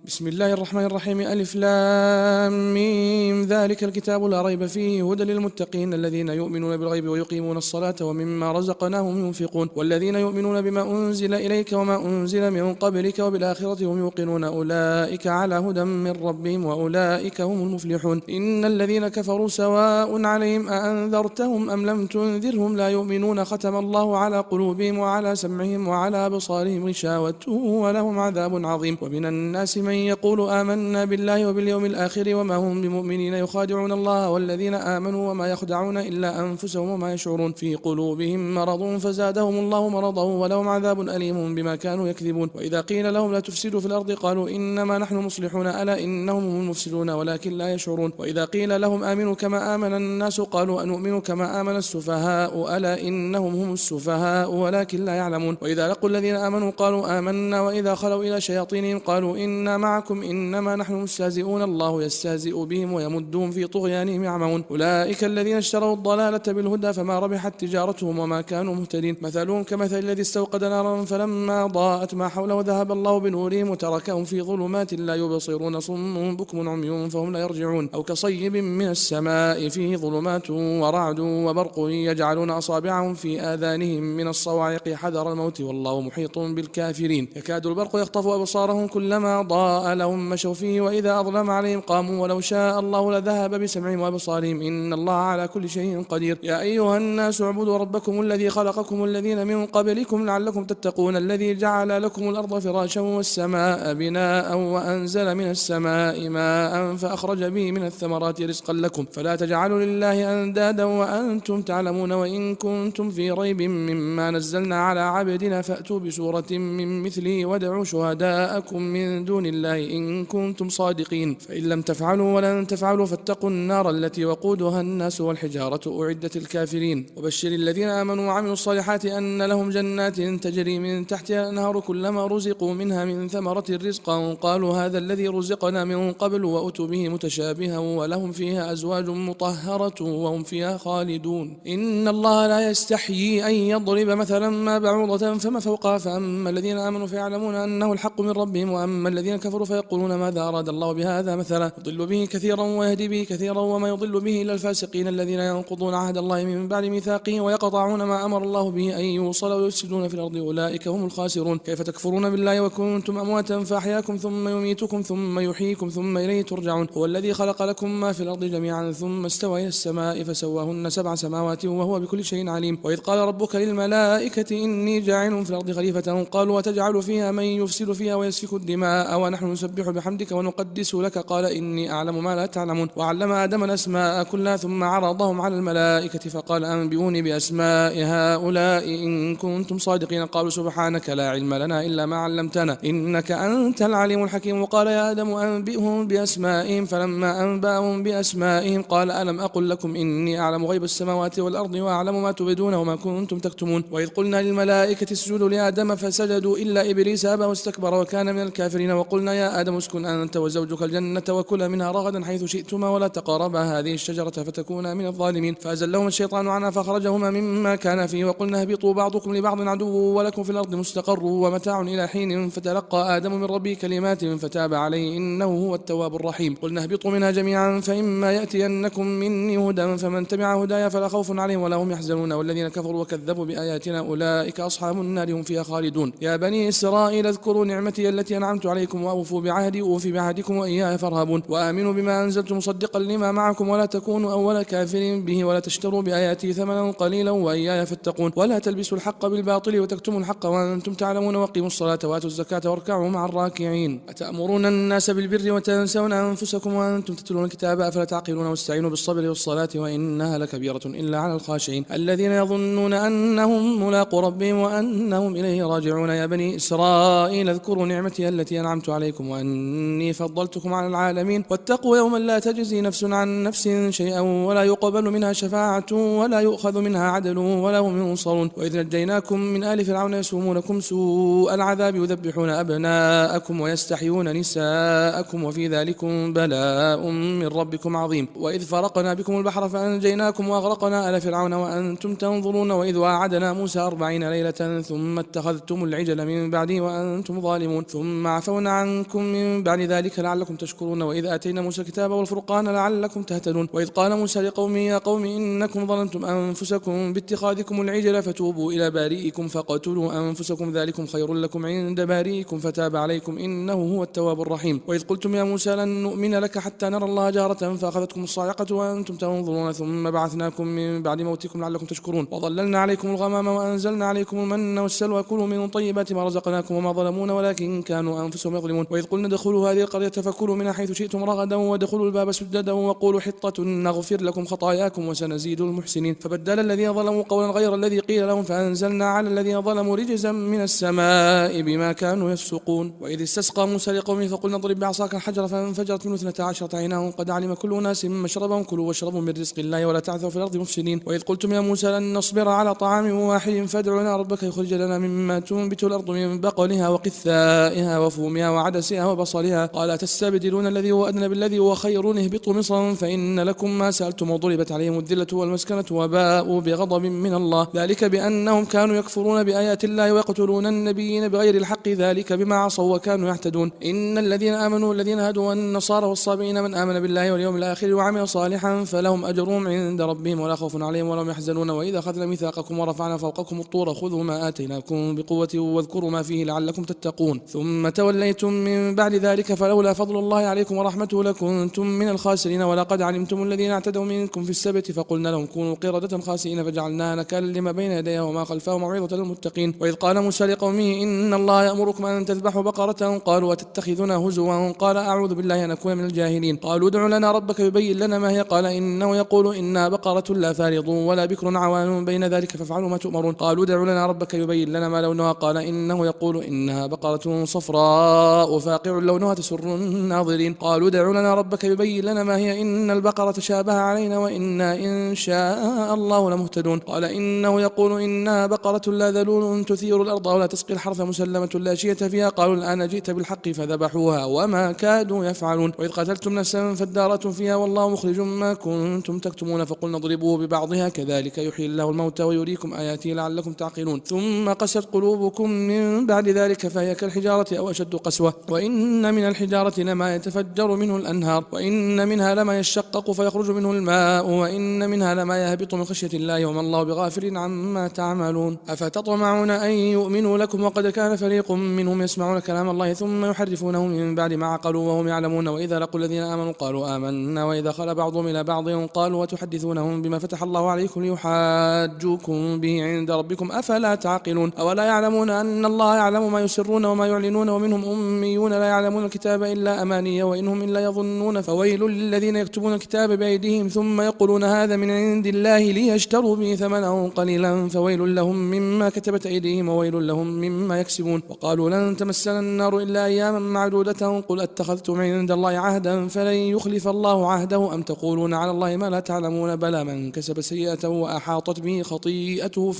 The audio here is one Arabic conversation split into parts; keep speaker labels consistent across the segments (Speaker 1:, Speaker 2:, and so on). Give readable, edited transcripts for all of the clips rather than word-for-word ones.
Speaker 1: بسم الله الرحمن الرحيم. ألف لام ميم. ذلك الكتاب لا ريب فيه هدى للمتقين الذين يؤمنون بالغيب ويقيمون الصلاة ومما رزقناهم ينفقون والذين يؤمنون بما أنزل إليك وما أنزل من قبلك وبالآخرة هم يوقنون أولئك على هدى من ربهم وأولئك هم المفلحون. إن الذين كفروا سواء عليهم أأنذرتهم أم لم تنذرهم لا يؤمنون. ختم الله على قلوبهم وعلى سمعهم وعلى أبصارهم غشاوة ولهم عذاب عظيم. ومن الناس من يقول آمنا بالله وباليوم الآخر وما هم بمؤمنين يخادعون الله والذين آمنوا وما يخدعون إلا أنفسهم وما يشعرون. في قلوبهم مرض فزادهم الله مرضا ولهم عذاب أليم بما كانوا يكذبون. وإذا قيل لهم لا تفسدوا في الأرض قالوا إنما نحن مصلحون ألا إنهم هم المفسدون ولكن لا يشعرون. وإذا قيل لهم آمنوا كما آمن الناس قالوا أنؤمن كما آمن السفهاء ألا إنهم هم السفهاء ولكن لا يعلمون. وإذا لقوا الذين آمنوا قالوا آمنا وإذا خلوا إلى شياطينهم قالوا إنا معكم إنما نحن مستهزئون الله يستهزئ بهم ويمدهم في طغيانهم يعمهون. أولئك الذين اشتروا الضلالة بالهدى فما ربحت تجارتهم وما كانوا مهتدين. مثلهم كمثل الذي استوقد نارا فلما ضاءت ما حوله ذهب الله بنورهم وتركهم في ظلمات لا يبصرون صم بكم عمي فهم لا يرجعون. أو كصيب من السماء فيه ظلمات ورعد وبرق يجعلون أصابعهم في آذانهم من الصواعق حذر الموت والله محيط بالكافرين. يكاد البرق يخطف أبصارهم كلما ضاء لهم مشوا فيه وإذا أظلم عليهم قاموا ولو شاء الله لذهب بسمعهم وأبصارهم إن الله على كل شيء قدير. يا أيها الناس اعبدوا ربكم الذي خلقكم الذين من قبلكم لعلكم تتقون الذي جعل لكم الأرض فراشا والسماء بناء وأنزل من السماء ماء فأخرج به من الثمرات رزقا لكم فلا تجعلوا لله أندادا وأنتم تعلمون. وإن كنتم في ريب مما نزلنا على عبدنا فأتوا بسورة من مثله وادعوا شهداءكم من دون الله إن كنتم صادقين فإن لم تفعلوا ولن تفعلوا فاتقوا النار التي وقودها الناس والحجارة أعدت الكافرين. وبشر الذين آمنوا وعملوا الصالحات أن لهم جنات تجري من تحتها الأنهار كلما رزقوا منها من ثمرة رزقا قالوا هذا الذي رزقنا من قبل وأتوا به متشابها ولهم فيها أزواج مطهرة وهم فيها خالدون. إن الله لا يستحيي أن يضرب مثلا ما بعوضة فما فوقها فأما الذين آمنوا فيعلمون أنه الحق من ربهم وأما الذين كفروا فيقولون ماذا أراد الله بهذا مثلا يضل به كثيرا ويهدي به كثيرا وما يضل به إلا الفاسقين الذين ينقضون عهد الله من بعد ميثاقه ويقطعون ما أمر الله به أن يوصل ويفسدون في الأرض أولئك هم الخاسرون. كيف تكفرون بالله وكنتم أمواتا فأحياكم ثم يميتكم ثم يحييكم ثم إليه ترجعون. هو الذي خلق لكم ما في الأرض جميعا ثم استوى إلى السماء فسواهن 7 سماوات وهو بكل شيء عليم. وإذ قال ربك للملائكة إني جاعل في الأرض خليفة قالوا وتجعل فيها من يفسد فيها ويسفك الدماء ونحن نسبح بحمدك ونقدس لك قال إني أعلم ما لا تعلمون. وعلم آدم الأسماء كلها ثم عرضهم على الملائكة فقال أنبئوني بأسماء هؤلاء إن كنتم صادقين قالوا سبحانك لا علم لنا إلا ما علمتنا إنك أنت العليم الحكيم. وقال يا آدم أنبئهم بأسمائهم فلما أنبأهم بأسمائهم قال ألم أقل لكم إني أعلم غيب السماوات والأرض وأعلم ما تبدون وما كنتم تكتمون. وإذ قلنا للملائكة اسجدوا لآدم فسجدوا إلا إبليس أبى واستكبر وكان من الكافرين. وقلنا يا آدم اسكن أنت وزوجك الجنة وكلا منها رغدا حيث شئتما ولا تقربا هذه الشجرة فتكونا من الظالمين. فأزلهما الشيطان عنها فخرجهما مما كان فيه وقلنا اهبطوا بعضكم لبعض عدو ولكم في الأرض مستقر ومتاع إلى حين فتلقى آدم من ربه كلمات فتاب عليه إنه هو التواب الرحيم. قلنا اهبطوا منها جميعا فإما يأتينكم مني هدى فمن تبع هدايا فلا خوف عليهم ولا هم يحزنون والذين كفروا وكذبوا بآياتنا أولئك أصحاب النار هم فيها خالدون. يا بني إسرائيل اذكروا نعمتي التي أنعمت عليكم وأوفوا بعهدي أوفي بعهدكم وإياي فارهبون. وآمنوا بما أنزلت مصدقا لما معكم ولا تكونوا أول كافر به ولا تشتروا بآياتي ثمنا قليلا وإياي فاتقون. ولا تلبسوا الحق بالباطل وتكتموا الحق وأنتم تعلمون وأقيموا الصلاة وآتوا الزكاة واركعوا مع الراكعين. أتأمرون الناس بالبر وتنسون أنفسكم وأنتم تتلون الكتاب أفلا تعقلون. واستعينوا بالصبر والصلاة وإنها لكبيرة إلا على الخاشعين الذين يظنون أنهم ملاقو ربهم وأنهم إليه راجعون. يا بني إسرائيل اذكروا نعمتي التي أنعمت عليكم وأني فضلتكم على العالمين واتقوا يوما لا تجزي نفس عن نفس شيئا ولا يقبل منها شفاعة ولا يؤخذ منها عدل ولا هم ينصرون. وإذ نجيناكم من آل فرعون يسومونكم سوء العذاب يذبحون أبناءكم ويستحيون نساءكم وفي ذلكم بلاء من ربكم عظيم. وإذ فرقنا بكم البحر فأنجيناكم وأغرقنا آل فرعون وأنتم تنظرون. وإذ واعدنا موسى 40 ليلة ثم اتخذتم العجل من بعده وأنتم ظالمون ثم عفونا عنكم عنكم من بعد ذلك لعلكم تشكرون وإذ آتينا موسى الكتاب والفرقان لعلكم تهتدون وإذ قال موسى لقومه يا قوم إنكم ظلمتم أنفسكم باتخاذكم العجل فتوبوا إلى بارئكم فاقتلوا أنفسكم ذلكم خير لكم عند بارئكم فتاب عليكم إنه هو التواب الرحيم وإذ قلتم يا موسى لن نؤمن لك حتى نرى الله جارة فأخذتكم الصاعقة وأنتم تنظرون ثم بعثناكم من بعد موتكم لعلكم تشكرون وظللنا عليكم الغمام وأنزلنا عليكم المن والسلوى كلوا من طيبات ما رزقناكم وما ظلمونا ولكن كانوا أنفسهم يظلمون وإذ قلنا ادخلوا هذه القرية فكلوا منها حيث شئتم رغدا وادخلوا الباب سجدا وقولوا حطة نغفر لكم خطاياكم وسنزيد المحسنين فبدل الذين ظلموا قولا غير الذي قيل لهم فأنزلنا على الذين ظلموا رجزا من السماء بما كانوا يفسقون وإذ استسقى موسى لقومه فقلنا اضرب بعصاك الحجر فانفجرت منه 12 عينا قد علم كل أناس مشربهم كلوا واشربوا من رزق الله ولا تعثوا في الأرض مفسدين وإذ قلتم يا موسى لن نصبر على طعام واحد فادع لنا ربك يخرج لنا مما تنبت الأرض من بقلها وقثائها وفومها وعدسها وبصلها قال تستبدلون الذي هو أدنى بالذي هو خير اهبطوا مصرا فإن لكم ما سألتم وضربت عليهم الذلة والمسكنة وباءوا بغضب من الله ذلك بأنهم كانوا يكفرون بآيات الله ويقتلون النبيين بغير الحق ذلك بما عصوا وكانوا يعتدون إن الذين آمنوا الذين هادوا والنصارى والصابئين من آمن بالله واليوم الآخر وعمل صالحا فلهم أجرهم عند ربهم ولا خوف عليهم ولا هم يحزنون وإذا أخذنا ميثاقكم ورفعنا فوقكم الطور خذوا ما آتيناكم بقوة واذكروا ما فيه لعلكم تتقون ثم توليتم من بعد ذلك فلولا فضل الله عليكم ورحمته لكنتم من الخاسرين ولقد علمتم الذين اعتدوا منكم في السبت فقلنا لهم كونوا قردة خاسئين فجعلناها نكالا لما بين يديها وما خلفها موعظة للمتقين وإذ قال موسى لقومه إن الله يأمركم أن تذبحوا بقرة قالوا وتتخذنا هزوا قال أعوذ بالله أن أكون من الجاهلين قالوا ادع لنا ربك يبين لنا ما هي قال إنه يقول إنها بقرة لا فارض ولا بكر عوان بين ذلك فافعلوا ما تؤمرون قالوا ادع لنا ربك يبين لنا ما لونها قال إنه يقول إنها بقرة صفراء فاقع لونها تسر الناظرين قالوا ادع لنا ربك يبين لنا ما هي إن البقرة تشابه علينا وإنا إن شاء الله لمهتدون قال إنه يقول إنها بقرة لا ذلول تثير الأرض ولا تسقي الحرث مسلمة لا شية فيها قالوا الآن جئت بالحق فذبحوها وما كادوا يفعلون وإذ قتلتم نفسا فادارأتم فيها والله مخرج ما كنتم تكتمون فقلنا اضربوه ببعضها كذلك يحيي الله الموتى ويريكم آياته لعلكم تعقلون ثم قست قلوبكم من بعد ذلك فهي كالحجارة أو أشد قسوة وإن من الحجارة لما يتفجر منه الأنهار وإن منها لما يشقق فيخرج منه الماء وإن منها لما يهبط من خشية الله وما الله بغافل عما تعملون أفتطمعون أن يؤمنوا لكم وقد كان فريق منهم يسمعون كلام الله ثم يحرفونه من بعد ما عقلوا وهم يعلمون وإذا لقوا الذين آمنوا قالوا آمنا وإذا خلا بعضهم إلى بعض قالوا وتحدثونهم بما فتح الله عليكم ليحاجوكم به عند ربكم أفلا تعقلون أولا يعلمون أن الله يعلم ما يسرون وما يعلنون ومنهم أميون لا يعلمون الكتاب إلا أماني وإنهم إلا يظنون فويل للذين يكتبون الكتاب بأيديهم ثم يقولون هذا من عند الله ليشتروا به ثمنا قليلا فويل لهم مما كتبت أيديهم وويل لهم مما يكسبون وقالوا لن تمسنا النار إلا أياما معدودة قل اتخذتم عند الله عهدا فلن يخلف الله عهده أم تقولون على الله ما لا تعلمون بلى من كسب سيئة وأحاطت به خطيئته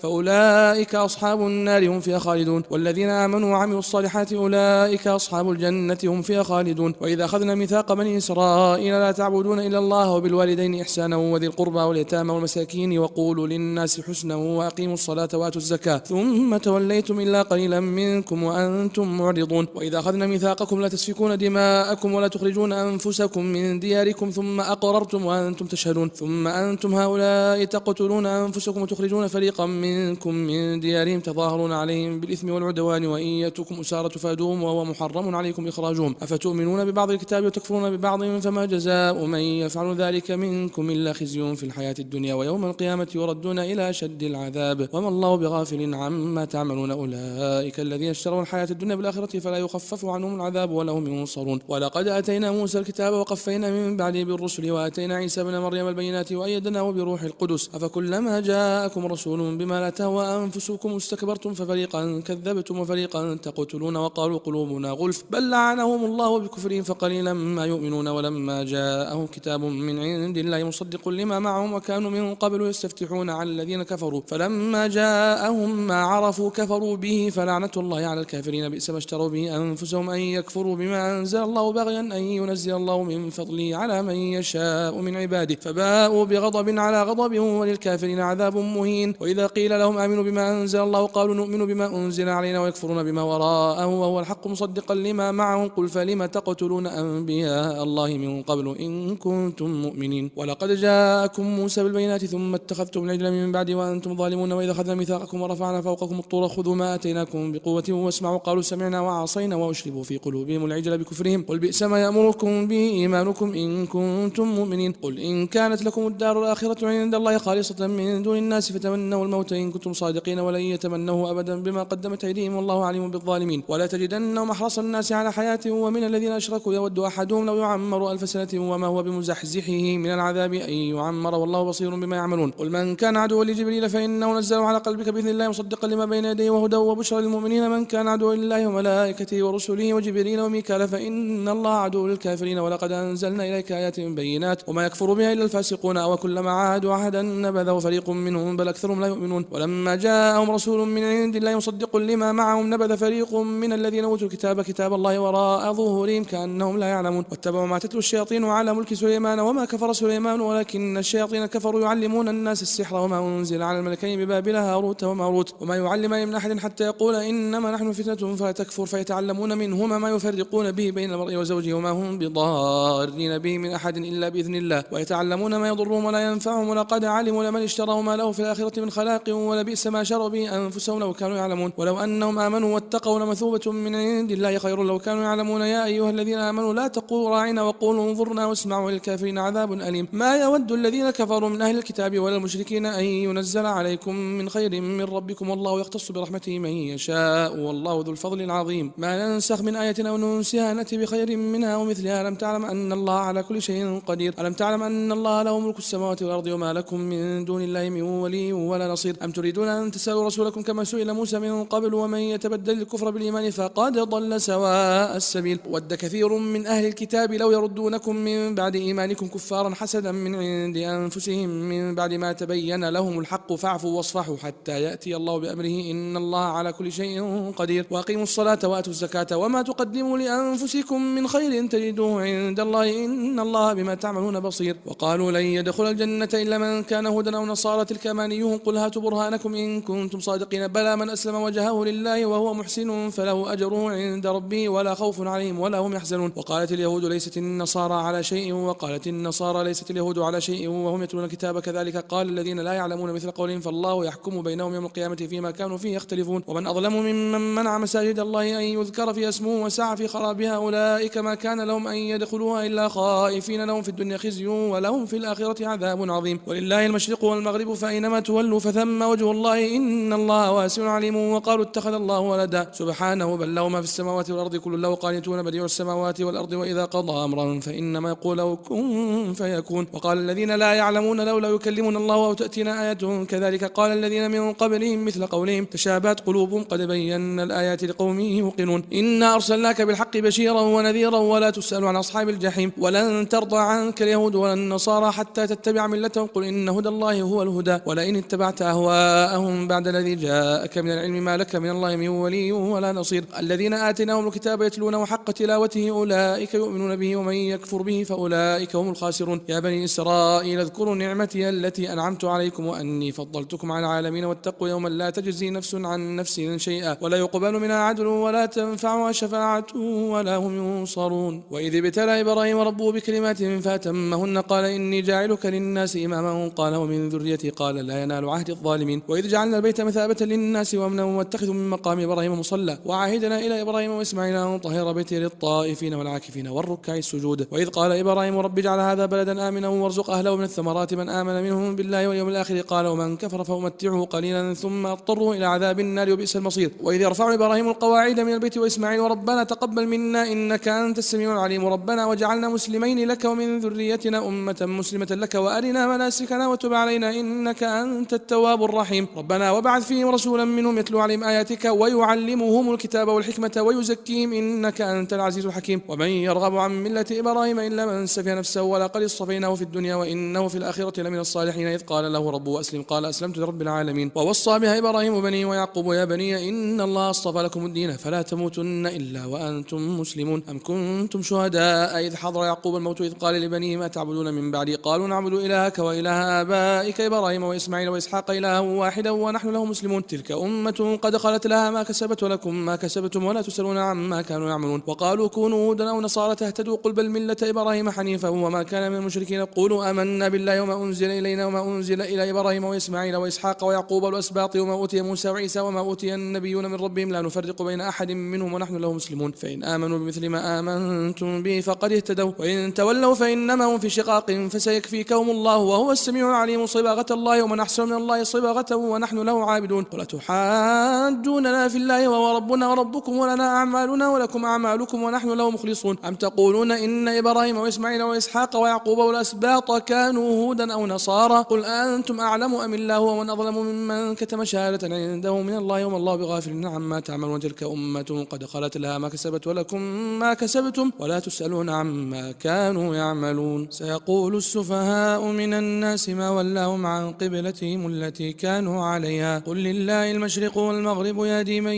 Speaker 1: فأولئك أصحاب النار هم فيها خالدون والذين آمنوا وعملوا الصالحات أولئك أصحاب الجنة هم فيها خالدون وإذا أخذنا ميثاق بني إسرائيل لا تعبدون إلا الله وبالوالدين إحسانا وذي القربى واليتامى والمساكين وقولوا للناس حسنا وأقيموا الصلاة وآتوا الزكاة ثم توليتم إلا قليلا منكم وأنتم معرضون وإذا أخذنا ميثاقكم لا تسفكون دماءكم ولا تخرجون أنفسكم من دياركم ثم أقررتم وأنتم تشهدون ثم أنتم هؤلاء تقتلون أنفسكم وتخرجون فريقا منكم من ديارهم تظاهرون عليهم بالإثم والعدوان وإن يأتوكم أسارى تفادوهم وهو محرم عليكم إخراجهم أفتؤمنون ببعض الكتاب وتكفرون ببعض فما جزاء من يفعل ذلك منكم إلا خزي في الحياة الدنيا ويوم القيامة يردون إلى شد العذاب وما الله بغافل عما تعملون أولئك الذين اشتروا الحياة الدنيا بالآخرة فلا يخفف عنهم العذاب ولا هم ينصرون ولقد آتينا موسى الكتاب وقفينا من بعده بالرسل وآتينا عيسى بن مريم البينات وأيدناه بروح القدس أفكلما جاءكم رسول بما لا تهوى أنفسكم استكبرتم ففريقا كذبتم وفريقا تقتلون وقالوا قلوبنا غلف بل لعنهم الله بكفرهم فقليلا ما يؤمنون ولما جاءهم كتاب من عند الله مصدق لما معهم وكانوا من قبل يستفتحون على الذين كفروا فلما جاءهم ما عرفوا كفروا به فلعنة الله على الكافرين بئس ما اشتروا به أنفسهم أن يكفروا بما أنزل الله بغيا أن ينزل الله من فضله على من يشاء من عباده فباءوا بغضب على غضب وللكافرين عذاب مهين وإذا قيل لهم آمنوا بما أنزل الله قالوا نؤمن بما أنزل علينا ويكفرون بما وراءه وهو هو الحق مصدقا لما معهم قل فلم تقتلون أنبياء الله من قبل إن كنتم مؤمنين ولقد جاءكم موسى بالبينات ثم اتخذتم العجل من بعد وأنتم ظالمون وإذا أخذنا ميثاقكم ورفعنا فوقكم الطور خذوا ما آتيناكم بقوة واسمعوا قالوا سمعنا وعصينا وأشربوا في قلوبهم العجل بكفرهم قل بئس ما يأمركم به إيمانكم إن كنتم مؤمنين قل إن كانت لكم الدار الآخرة عند الله خالصة من دون الناس فتمنوا الموت إن كنتم صادقين ولن يتمنوه أبدا بما قدمت أيديهم والله عليم بالظالمين ولا تجدنهم أحرص الناس على حياة ومن الذين أشركوا يود أحدهم لو يعمر 1000 سنة وما هو بمزحزحه من العذاب أن يعمر والله بصير بما يعملون قل من كان عدوا لجبريل فإنه نزله على قلبك بإذن الله مصدقا لما بين يديه وهدى وبشرى للمؤمنين من كان عدوا لله وملائكته ورسله وجبريل وميكال فإن الله عدو للكافرين ولقد أنزلنا إليك آيات بينات وما يكفر بها إلا الفاسقون وكلما عاهدوا عهدا نبذه فريق منهم بل أكثرهم لا يؤمنون ولما جاءهم رسول من عند الله مصدق لما معهم نبذ فريق من الذين أوتوا الكتاب كتاب الله وراء ظهورهم كأنهم لا يعلمون واتبعوا ما تتلو الشياطين على ملك سليمان وما كفر سليمان ولكن الشياطين كفروا يعلمون الناس السحر وما أنزل على الملكين ببابل هاروت وماروت وما يعلمان من أحد حتى يقول إنما نحن فتنة فلا تكفر فيتعلمون منهما ما يفرقون به بين المرء وزوجه وما هم بضارين به من أحد إلا بإذن الله ويتعلمون ما يضرهم ولا ينفعهم ولقد علموا لمن اشتراه ما له في الآخرة من خلاق ولبئس ما شروا به أنفسهم لو كانوا يعلمون ولو أنهم آمنوا واتقوا لمثوبة من عند الله خير لو كانوا يعلمون يا أيها الذين آمنوا لا تقولوا راعنا وقولوا انظرنا واسمعوا للكافرين عذاب أليم ما يود الذين كفروا من أهل الكتاب ولا المشركين أن ينزل عليكم من خير من ربكم والله يختص برحمته من يشاء والله ذو الفضل العظيم ما ننسخ من آية أو ننسها نأتي بخير منها ومثلها ألم تعلم أن الله على كل شيء قدير ألم تعلم أن الله له ملك السماوات والأرض وما لكم من دون الله من ولي ولا نصير أم تريدون أن تسألوا رسولكم كما سئل موسى من قبل ومن يتبدل الكفر بالإيمان فقد ضل سواء السبيل ود كثير من أهل الكتاب لو يردونكم من بعد إيمانكم كفارا حسدا من عند أنفسهم من بعد ما تبين لهم الحق فاعفوا واصفحوا حتى يأتي الله بأمره إن الله على كل شيء قدير وأقيموا الصلاة وآتوا الزكاة وما تقدموا لأنفسكم من خير تجدوه عند الله إن الله بما تعملون بصير وقالوا لن يدخل الجنة إلا من كان هودا أو نصارى تلك أمانيهم قل هاتوا برهانكم إن كنتم صادقين بلى من أسلم وجهه لله وهو محسن فله أجره عند ربه ولا خوف عليهم ولا هم يحزنون وقالت اليهود ليست النصارى على شيء وقالت النصارى ليست اليهود على شيء وهم يتلون الكتاب كذلك قال الذين لا يعلمون مثل قولهم فالله يحكم بينهم يوم القيامة فيما كانوا فيه يختلفون ومن أظلم ممن منع مساجد الله أن يذكر في اسمه وسعى في خرابها أولئك ما كان لهم أن يدخلوها إلا خائفين لهم في الدنيا خزي ولهم في الآخرة عذاب عظيم ولله المشرق والمغرب فأينما تولوا فثم وجه الله إن الله واسع عليم وقالوا اتخذ الله ولدا سبحانه بل له ما في السماوات والأرض كل له قانتون بديع السماوات والأرض وإذا قضى أمرا فإنما يقول له كن فيكون وقال الذين لا يعلمون لولا يكلمنا الله أو تأتينا آية كذلك قال الذين من قبلهم مثل قولهم تشابهت قلوبهم قد بينا الآيات لقوم يوقنون إنا أرسلناك بالحق بشيرا ونذيرا ولا تسأل عن أصحاب الجحيم ولن ترضى عنك اليهود ولا النصارى حتى تتبع ملتهم قل إن هدى الله هو الهدى ولئن اتبعت أهواءهم بعد الذي جاءك من العلم ما لك من الله من ولي ولا نصير الذين آتيناهم الكتاب يتلونه حق تلاوته أولئك يؤمنون به ومن يكفر به فأولئك هم الخاسرون يا بني إسرائيل اذكروا نعمتي التي أنعمت عليكم وأني فضلتكم على العالمين واتقوا يوما لا تجزي نفس عن نفس شيئا ولا يقبل منها عدل ولا تنفعها شفاعة ولا هم ينصرون وإذ ابتلى إبراهيم ربه بكلمات فأتمهن قال إني جاعلك للناس إماما قال ومن ذريتي قال لا ينال عهد الظالمين وإذ جعلنا البيت مثابة للناس وأمنا واتخذوا من مقام إبراهيم مصلى وعهدنا إلى إبراهيم وإسماعيل أن طهر بيتي للطائفين والعاكفين والركع السجود وإذ قال إبراهيم رب اجعل هذا بلدا آمنا وارزق أهله من الثمرات من آمن منهم بالله واليوم الآخر قال ومن كفر فأمتعه قليلا ثم أضطره إلى عذاب النار وبئس المصير وإذ يرفع إبراهيم القواعد من البيت وإسماعيل ربنا تقبل منا إنك أنت السميع العليم ربنا وجعلنا مسلمين لك ومن ذريتنا أمة مسلمة لك وأرنا مناسكنا وتب علينا إنك أنت التواب الرحيم ربنا وابعث فيهم رسولا منهم يتلو عليهم آياتك ويعلمهم الكتاب والحكمة ويزكيهم إنك أنت العزيز الحكيم ومن يرغب عن ملة إبراهيم إلا من سفه نفسه ولقد اصطفيناه في الدنيا وإنه في الآخرة لمن الصالحين إذ قال له ربه أسلم قال أسلمت لرب العالمين ووصى بها إبراهيم بنيه ويعقوب يا بني إن الله اصطفى لكم الدين فلا تموتن إلا وأنتم مسلمون أم كنتم شهداء إذ حضر يعقوب الموت إذ قال لبنيه ما تعبدون من بعدي قالوا نعبد إلهك وإله آبائك إبراهيم وإسماعيل وإسحاق إلها واحدا ونحن له مسلمون تلك أمة قد خلت لها ما كسبت ولكم ما كسبتم كسبتم ولا تسألون عما كانوا يعملون. وقالوا كونوا هودا أو نصارى تهتدوا قل بل ملة إبراهيم حنيفا وما كان من المشركين. قولوا آمنا بالله وما أنزل إلينا وما أنزل إلى إبراهيم وإسماعيل وإسحاق ويعقوب والأسباط وما أوتي موسى وعيسى وما أوتي النبيون من ربهم لا نفرق بين أحد منهم ونحن له مسلمون. فإن آمنوا بمثل ما آمنتم به فقد اهتدوا وإن تولوا فإنما هم في شقاق فسيكفيكهم الله وهو السميع العليم. صبغة الله ومن أحسن من الله صبغة ونحن له عابدون. ولا تحاجوننا في الله وهو ربنا وربكم ولنا أعمالنا ولكم أعمالكم ونحن له مخلصون. أم تقولون إن إبراهيم وإسماعيل وإسحاق ويعقوب والأسباط كانوا هودا أو نصارى قل أنتم أعلم أم الله ومن أظلم ممن كتم شهادة عنده من الله وما الله بغافل عما تعملون. تلك أمة قد خلت لها ما كسبت ولكم ما كسبتم ولا تسألون عما كانوا يعملون. سيقول السفهاء من الناس ما ولاهم عن قبلتهم التي كانوا عليها قل لله المشرق والمغرب يهدي من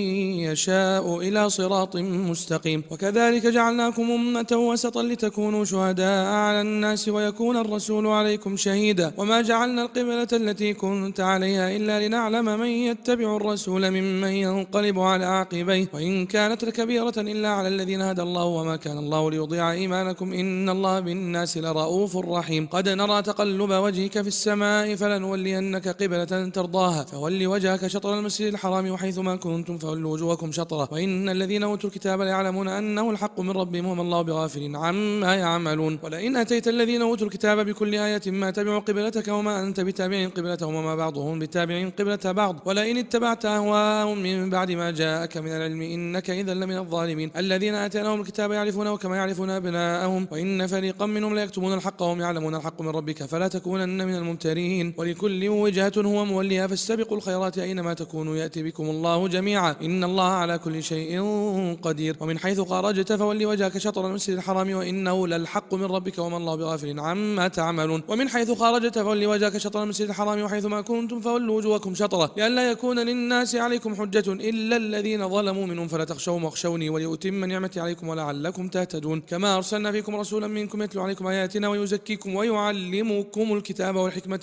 Speaker 1: يشاء إلى صراط مستقيم. وكذلك جعلناكم أمة وسطا لتكونوا شهداء على الناس ويكون الرسول عليكم شهيدا وما جعلنا القبلة التي كنت عليها إلا لنعلم من يتبع الرسول ممن ينقلب على عقبيه وإن كانت لكبيرة إلا على الذين هدى الله وما كان الله ليضيع إيمانكم إن الله بالناس لرؤوف رحيم. قد نرى تقلب وجهك في السماء فلنولينك قبلة ترضاها فول وجهك شطر المسجد الحرام وحيث ما كنتم فولوا وجوهكم شطره وإن الذين أوتوا الكتاب ليعلمون أنه الحق من ربهم وما الله بغافل عما يعملون. ولئن أتيت الذين أوتوا الكتاب بكل آية ما تبعوا قبلتك وما أنت بتابع قبلتهم وما بعضهم بتابع قبلة بعض ولئن اتبعت أهواءهم من بعد ما جاءك من العلم إنك إذا لمن الظالمين. الذين آتيناهم الكتاب يعرفونه كما يعرفون أبناءهم وإن فريقا منهم ليكتمون الحق وهم يعلمون الحق من ربك فلا تكونن من الممترين. ولكل وجهة هو موليها فاستبقوا الخيرات أينما تكونوا يأتي بكم الله جميعا إن الله على كل شيء قدير. ومن حيث خرجت فول وجهك شطر المسجد الحرام وإنه للحق من ربك وما الله بغافل عما تعملون. ومن حيث خرجت فول وجهك شطر المسجد الحرام وحيث ما كنتم فولوا وجوهكم شطره لئلا يكون للناس عليكم حجة إلا الذين ظلموا منهم فلا تخشوهم واخشوني ولأتم نعمتي عليكم ولعلكم تهتدون. كما أرسلنا فيكم رسولا منكم يتلو عليكم آياتنا ويزكيكم ويعلمكم الكتاب والحكمة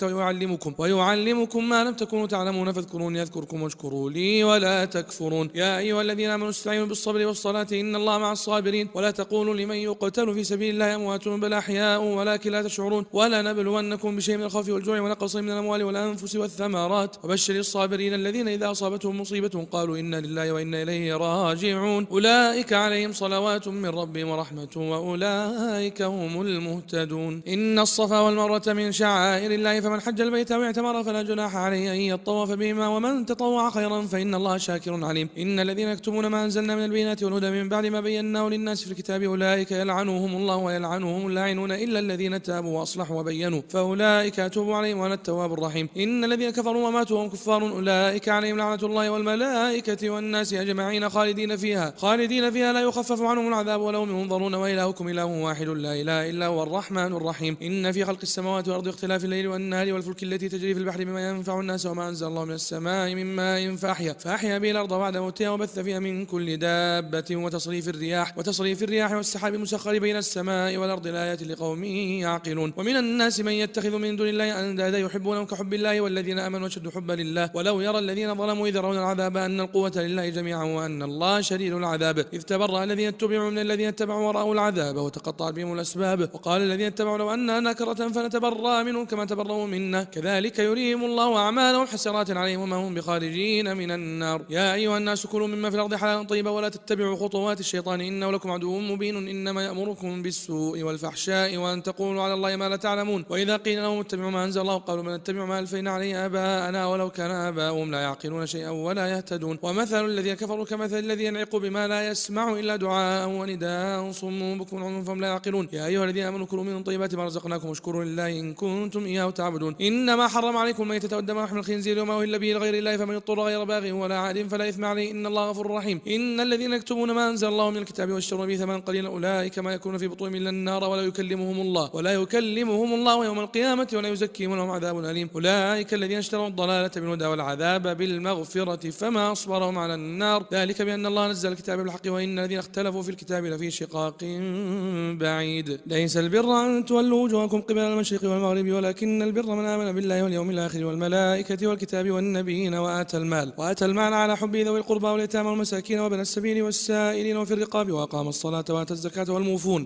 Speaker 1: ويعلمكم ما لم تكونوا تعلمون فاذكروني أذكركم واشكروا لي ولا تكفرون. يا أيها الذين آمنوا استعينوا بالصبر والصلاة إن الله مع الصابرين. ولا تقولوا لمن يقتل في سبيل الله أموات بل أحياء ولكن لا تشعرون. ولا نبلونكم بشيء من الخوف والجوع ونقص من الأموال والأنفس والثمرات وبشر الصابرين الذين إذا أصابتهم مصيبة قالوا إنا لله وإنا إليه راجعون أولئك عليهم صلوات من ربهم ورحمة وأولئك هم المهتدون. إن الصفا والمروة من شعائر الله فمن حج البيت أو اعتمر فلا جناح عليه أن يطوف بهما ومن تطوع خيرا فإن الله شاكر عليم. إن الذين يكتمون ما أنزلنا من البينات والهدى من بعد ما بيناه للناس في الكتاب أولئك يلعنهم الله ويلعنهم اللاعنون إلا الذين تابوا وأصلحوا وبينوا فأولئك أتوب عليهم وأنا التواب الرحيم. إن الذين كفروا وماتوا وهم كفار أولئك عليهم لعنة الله والملائكة والناس أجمعين خالدين فيها لا يخفف عنهم العذاب ولا هم ينظرون وإلهكم إله واحد لا إله إلا هو الرحمن الرحيم. إن في خلق السماوات والأرض واختلاف الليل والنهار والفلك التي تجري في البحر بما ينفع الناس وما أنزل الله من السماء من ماء فأحيا به الأرض بعد موتها وبث فيها من كل دابة وتصريف الرياح والسحاب المسخر بين السماء والأرض لآيات لقوم يعقلون. ومن الناس من يتخذ من دون الله أندادا يحبونهم كحب الله والذين آمنوا أشد حبا لله ولو يرى الذين ظلموا إذ يرون العذاب أن القوة لله جميعا وأن الله شديد العذاب. إذ تبرأ الذين اتبعوا من الذين اتبعوا ورأوا العذاب وتقطعت بهم الأسباب وقال الذين اتبعوا لو أننا نكرة فنتبرأ منهم كما تبرأوا منا كذلك يريهم الله أعمالهم حسرات عليهم وما هم بخارجين من النار. يا أيها الناس كلوا مما في الأرض حلالا طيبا ولا تتبعوا خطوات الشيطان إنه لكم عدو مبين إنما يأمركم بالسوء والفحشاء وأن تقولوا على الله ما لا تعلمون. وإذا قيل لهم اتبعوا ما أنزل الله قالوا من نتبع ما ألفينا عليه آباءنا ولو كان آباؤهم لا يعقلون شيئا ولا يهتدون. ومثل الذين كفروا كمثل الذي ينعق بما لا يسمع إلا دعاء ونداء صم بكم عمي فهم لا يعقلون. يا أيها الذين آمنوا كلوا من طيبات ما رزقناكم واشكروا لله إن كنتم إياه تعبدون. إنما حرم عليكم الميتة والدم ولحم الخنزير وما أهل به لغير الله فمن اضطر غير باغ ولا عاد فلا إثم عليه إن الله غفور رحيم. إن الذين يكتمون ما أنزل الله من الكتاب ويشترون به ثمنا قليلا أولئك ما يكون في بطونهم إلا النار ولا يكلمهم الله يوم القيامة ولا يزكيهم ولهم عذاب أليم. أولئك الذين اشتروا الضلالة بالهدى والعذاب بالمغفرة فما أصبرهم على النار ذلك بأن الله نزل الكتاب بالحق وإن الذين اختلفوا في الكتاب لفي شقاق بعيد. ليس البر أن تولوا وجوهكم قبل المشرق والمغرب ولكن البر من آمن بالله واليوم الآخر والملائكة والكتاب والنبيين وآتى المال على حبه ذوي القربى واليتامى والمساكين والمساكين وابن السبيل والسائلين وفي الرقاب وأقام الصلاة وآتى الزكاة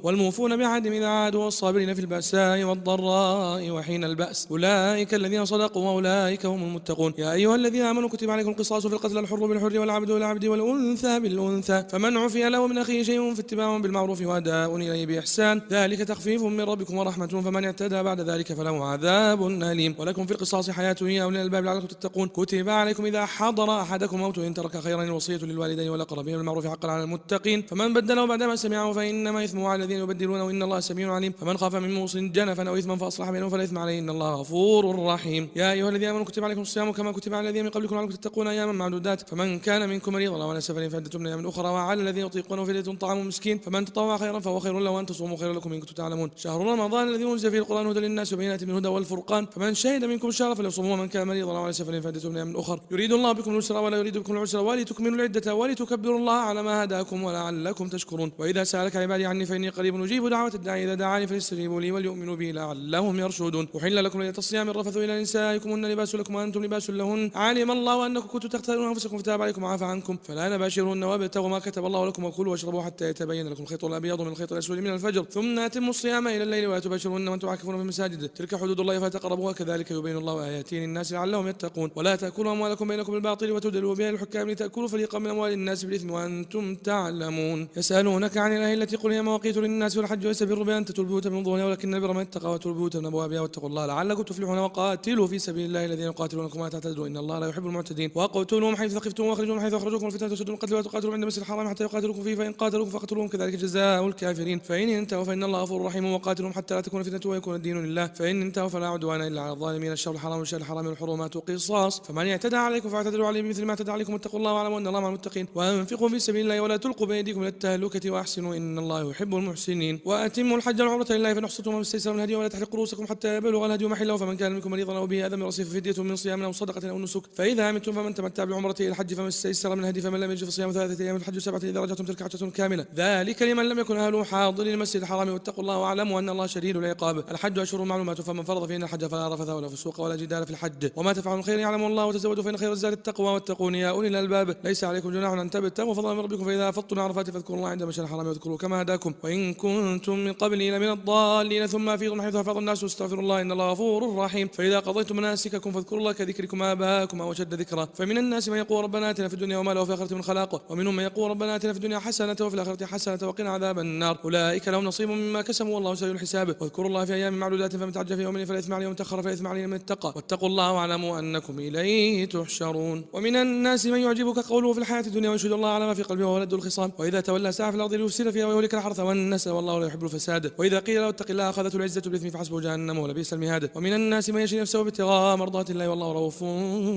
Speaker 1: والموفون بعهدهم إذا عادوا والصابرين في البأساء والضراء وحين البأس أولئك الذين صدقوا وأولئك هم المتقون. يا أيها الذين آمنوا كتب عليكم القصاص في القتل، الحر بالحر والعبد بالعبد والأنثى بالأنثى، فمن عفي له من أخيه شيء فاتباع بالمعروف وأداء إليه بإحسان، ذلك تخفيف من ربكم ورحمة، فمن اعتدى بعد ذلك فله عذاب أليم. ولكم في القصاص حياة يا أولي الألباب لعلكم تتقون. كتب عليكم إذا حضر أحدكم موت إن ترك خيرا الوصية للوالدين والأقربين بالمعروف حقا على المتقين، فمن بدله بعدما سمعه فإنما إثمه على الذين يبدلونه إن الله سميع عليم. فمن خاف من موص جنفا أو إثما فأصلح بينهم فلا إثم عليه إن الله غفور رحيم. يا أيها الذين آمنوا كتب عليكم الصيام كما كتب على الذين من قبلكم لعلكم تتقون أياما معدودات، فمن كان منكم مريضا أو على سفر فعدة من أيام أخرى، وعلى الذين يطيقونه فدية طعام مسكين، فمن تطوع خيرا فهو خير له وأن تصوموا خير لكم إن كنتم تعلمون. شهر رمضان الذي أنزل فيه القرآن هدى للناس وبينات من الهدى والفرقان، فمن شهد منكم الشهر فليصومه، ومن كان مريضا أو على سفر فعدة من أيام أخرى يريد الله بكم اليسر ولا يريد بكم العسر ولتكملوا العدة ولتكبروا الله على ما هداكم ولعلكم تشكرون. وإذا سألك عبادي عني فإني قريب أجيب دعوة الداعي إذا دعاني فليستجيبوا لي وليؤمنوا بي لعلهم يرشدون. أحل لكم ليلة الصيام الرفث إلى نسائكم هن لباس لكم وأنتم لباس لهن، علم الله أنكم كنتم تختارون أنفسكم فتاب عليكم وعفى عنكم، فلا نباشرهن وابتغوا ما كتب الله لكم وكلوا واشربوا حتى يتبين لكم الخيط الأبيض من الخيط الأسود من الفجر ثم أتموا الصيام إلى الليل ولا تباشرون وأنتم عاكفون في المساجد، تلك حدود الله فتقربوها كذلك يبين الله آياته للناس لعلهم يتقون. ولا تأكلوا أموالكم بينكم بالباطل وتدلوا بها الحكام لتأكلوا فريقا من أموال الناس بالإثم وأنتم تعلمون. يسألونك عن الأهلة قل هي مواقيت للناس والحج وليس البر بأن تأتوا البيوت من ظهورها ولكن البر من اتقى وأتوا البيوت من أبوابها واتقوا الله لعلكم تفلحون. وقاتلوا في سبيل الله الذين يقاتلونكم ولا تعتدوا إن الله لا يحب المعتدين. وقتلوهم حيث ثقفتموهم واخرجوهم حيث أخرجوكم الفتنة وسدوا القتل ولا تقاتلوا عند المسجد الحرام حتى يقاتلوكم فيه فإن قاتلوكم فاقتلوهم كذلك جزاء الكافرين. فإن انتهوا فإن الله غفور رحيم. وقاتلوهم حتى لا تكون فتنة ويكون الدين لله فإن انتهوا فلا عدوان إلا على الظالمين. الشهر الحرام والشهر الحرام والحرمات قصاص فمن اعتدى عليكم فاعتدوا عليه بمثل ما اعتدى عليكم واتقوا الله واعلموا أن الله مع المتقين. وأنفقوا في سبيل الله ولا تلقوا بأيديكم إلى التهلكة وأحسنوا إن الله يحب المحسنين. وأتموا الحج والعمرة لله فإن أحصرتم فما استيسر من الهدي ولا تحلقوا رؤوسكم حتى يبلغ الهدي محله، فمن كان منكم مريضا أو به أذى من رأسه ففدية من صيام أو صدقة أو نسك، فإذا أمنتم فمن تمتع بالعمرة إلى الحج فما استيسر من الهدي، فمن لم يجد فصيام 3 أيام الحج 7 إذا رجعتم تلك حجة كاملة، ذلك لمن لم يكن أهله حاضر المسجد الحرام. واتقوا الله واعلموا أن الله شديد العقاب. الحج أشهر معلومات فمن فرض فيهن الحج فلا رفث ولا فسوق ولا جدال في الحج، وما تفعلوا خير يعلم الله وتزودوا فإن خير الزاد التقوى واتقون يا أولي الألباب. ليس عليكم جناح أن تبتغوا فضلا من ربكم فإذا أفضتم عرفات فاذكروا الله عند مشعر الحرام واذكروا كما هداكم وإن كنتم من قبله لمن الضالين ثم أفيضوا من حيث أفاض الناس واستغفروا الله إن الله غفور رحيم. فإذا قضيتم مناسككم فاذكروا الله كذكركم آباءكم أو أشد ذكرا. فمن الناس من يقول ربنا آتنا في الدنيا وما له في الآخرة من خلاق، ومنهم من يقول ربنا آتنا في الدنيا حسنة وفي الآخرة حسنة وقنا عذاب النار. أولئك لهم نصيب مما كسبوا والله سريع الحساب. واذكروا الله في أيام معدودات فمن تعجل في يوم فلا إثم عليه ومن تأخر فلا إثم عليه من اتقى واتقوا الله واعلموا أنكم إليه تحشرون. ومن الناس من يعجبك قوله في الحياة الدنيا ويشهد الله على ما في قلبه وهو لد الخصام، وإذا تولى سعى في الأرض ليفسد فيها ويهلك الحرث والنسل والله لا يحب الفساد. وإذا قيل له اتق الله أخذته العزة بالإثم فحسبه جهنم ولبئس المهاد. ومن الناس من يشري نفسه ابتغاء مرضات الله والله رؤوف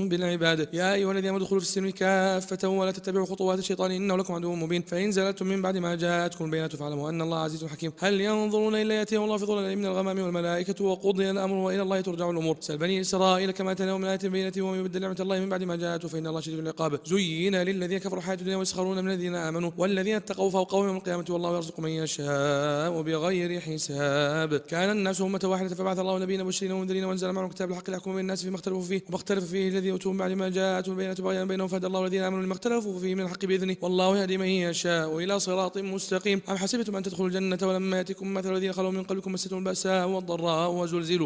Speaker 1: بالعباد. يا أيها الذين آمنوا ادخلوا في السلم كافة ولا تتبعوا خطوات الشيطان إنه لكم عدو مبين. فإن زللتم من بعد ما جاءتكم البينات فاعلموا أن الله عزيز حكيم. هل ينظرون إلا يأتيهم الله في ظلال من الغمام والملائكة وقضي الأمر وإلى الله ترجع الأمور. سل بني إسرائيل كما آتيناهم من آية بينة ومن يبدل نعمة الله من بعد ما جاءته فإن الله شديد العقاب. زين للذين كفروا حياة الدنيا ويسخرون من الذين آمنوا والذين اتقوا فوقهم يوم القيامة والله يرزق من يشاء بغير حساب. كان الناس أمة واحدة فبعث الله نبينا مبشرين ومنذرين وأنزل معهم الكتاب الحق ليحكم بين الناس فيما اختلفوا فيه وما اختلف فيه الذي أوتوا من بعد ما جاءتهم البينات بغيا بينهم فهدى الله الذين آمنوا لما اختلفوا فيه من الحق بإذنه والله يهدي من يشاء إلى صراط مستقيم. أم حسبتم أن تدخلوا الجنة ولما يأتكم مثل الذين خلوا من قبلكم مستهم البأساء والضراء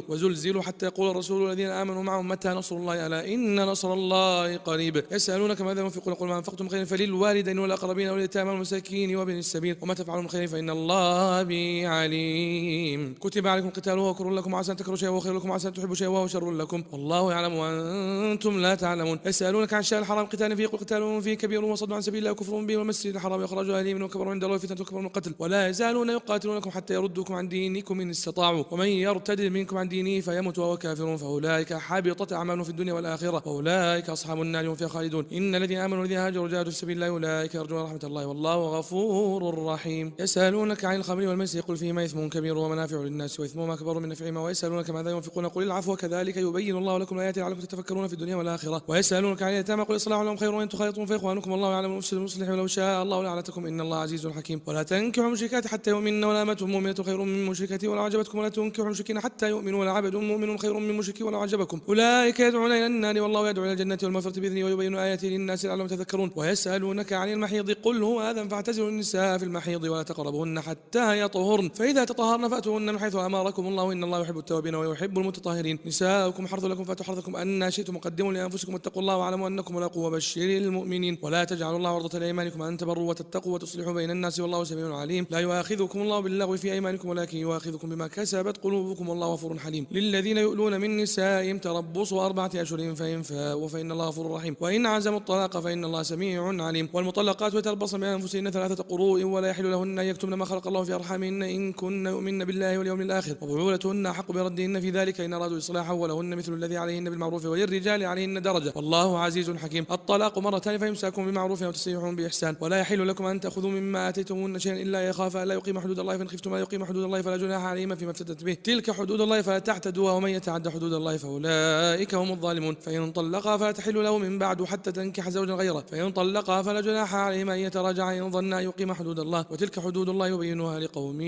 Speaker 1: وزلزلوا حتى يقول الرسول والذين آمنوا معه متى نصر الله ألا إن نصر الله قريب. يسألونك ماذا ينفقون قل ما أنفقتم خيرا فللوالدين والأقربين واليتامى والمساكين وابن السبيل وما تفعلوا من خير فإن الله به عليم. كتب عليكم القتال وهو كره لكم وعسى أن تكرهوا شيئا وهو خير لكم وعسى أن تحبوا شيئا وهو شر لكم والله يعلم وأنتم لا تعلمون. يسألونك عن الشهر الحرام قتال فيه قل قتال فيه كبير وصد عن سبيل الله وكفر به والمسجد الحرام وإخراج أهله منه كبر عند الله وفتنة وكبر من القتل ولا يزالون يقاتلونكم حتى يردوكم عن دينكم إن استطاعوا ومن يرتد منكم عن دينه فيمت وهو كافر فأولئك حبطت أعمالهم في الدنيا والآخرة وأولئك أصحاب النار هم فيها خالدون. إن الذين آمنوا والذين هاجروا وجاهدوا في سبيل الله أولئك يرجون رحمة الله والله غفور رحيم. يسألونك عن الخمر والميسر قل فيهما إثم كبير ومنافع للناس وإثمهما أكبر من نفعهما ويسألونك ماذا ينفقون قل العفو كذلك يبين الله لكم الآيات لعلكم تتفكرون في الدنيا والآخرة. ويسألونك عن اليتامى قل إصلاح لهم خير وإن تخالطون فإخوانكم والله يعلم المفسد المصلح ولو شاء الله لعنتكم إن الله عزيز حكيم. ولا تنكحوا المشركات حتى يؤمنن ولا أمة مؤمنة خير من مشركة ولا عجبتكم ولا تنكحوا المشركين حتى يؤمنوا ولا عبد مؤمن خير من مشرك ولا عجبكم أولئك يدعون إلى النار والله يدعو إلى الجنة والمغفرة بإذنه ويبين آياته للناس لعلهم يتذكرون. يسألونك عن المحيض قل هو أذى فاعتزلوا النساء في المحيض ولا تقربوهن حتى يطهرن فإذا تطهرن فأتوهن من حيث أمركم الله إن الله يحب التوابين ويحب المتطهرين نساؤكم حرث لكم فأتوا حرثكم أن شئتم قدموا لأنفسكم واتقوا الله واعلموا أنكم ملاقوه وبشر المؤمنين ولا تجعلوا الله عرضة لأيمانكم أن تبروا وتتقوا وتصلحوا بين الناس والله سميع عليم لا يؤاخذكم الله باللغو في أيمانكم ولكن يؤاخذكم بما كسبت قلوبكم والله غفور حليم للذين يؤلون من نسائهم تربص 4 أشهر فإن فاءوا فإن الله غفور رحيم وإن عزموا الطلاق فإن الله سميع عليم والمطلقات يتربصن بأنفسهن 3 قروء ولا يحل لهن أن يكتمن ما خلق الله في أرحامهن إن كن يؤمن بالله واليوم الآخر وبعولتهن أحق بردهن في ذلك إن أرادوا إصلاحا ولهن مثل الذي عليهن بالمعروف وللرجال عليهن درجة والله عزيز حكيم الطلاق مرتان فإمساكم بمعروف أو تسريح بإحسان ولا يحل لكم أن تأخذوا مما آتيتموهن شيئا إلا يخاف ألا يقيم حدود الله فإن خفتم ألا يقيم حدود الله فلا جناح عليهما فيما افتدت به تلك حدود الله فلا تعتدوها ومن يتعد حدود الله فأولئك هم الظالمون فإن طلقها فلا تحل له من بعد حتى تنكح زوجا غيره فإن طلقها فلا جناح عليهما أن يتراجعا إن ظنا أن يقيم حدود الله وتلك حدود الله يبينها لقوم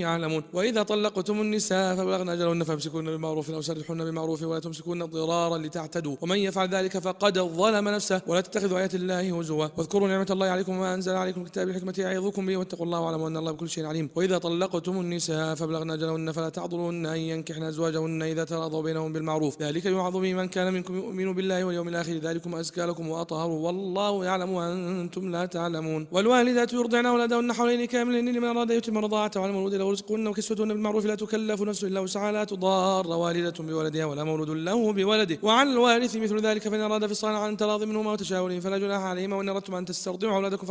Speaker 1: يعلمون وإذا طلقتم النساء فبلغن أجلهن فامسكوهن بمعروف أو سرحوهن بمعروف ولا تمسكوهن ضرارا لتعتدوا ومن يفعل ذلك فقد ظلم نفسه ولا تتخذوا آيات الله هزوا واذكروا نعمة الله عليكم وما أنزل عليكم الكتاب بالحكمة يعظكم به واتقوا الله واعلموا أن الله بكل شيء عليم وإذا طلقتم النساء فبلغن أجلهن فلا تعضلوهن أن ينكحن أزواجهن إذا تراضوا بينهم بالمعروف ذلك يوعظ به من كان منكم يؤمن بالله واليوم الآخر ذلكم أزكى لكم وأطهر والله يعلم وأنتم لا تعلمون والوالدات يرضعن أولادهن حولين كاملين لمن أراد يتم الرضاعة وعلى المولود له رزقهن وكسوتهن بالمعروف لا تكلف نفس إلا وسعها لا تضار والدة بولدها ولا مولود له بولده وعلى الوارث مثل ذلك فإن أراد فصالا عن تراض منهما وتشاور فلا جناح عليهما وإن أردتم أن تسترضعوا أولادكم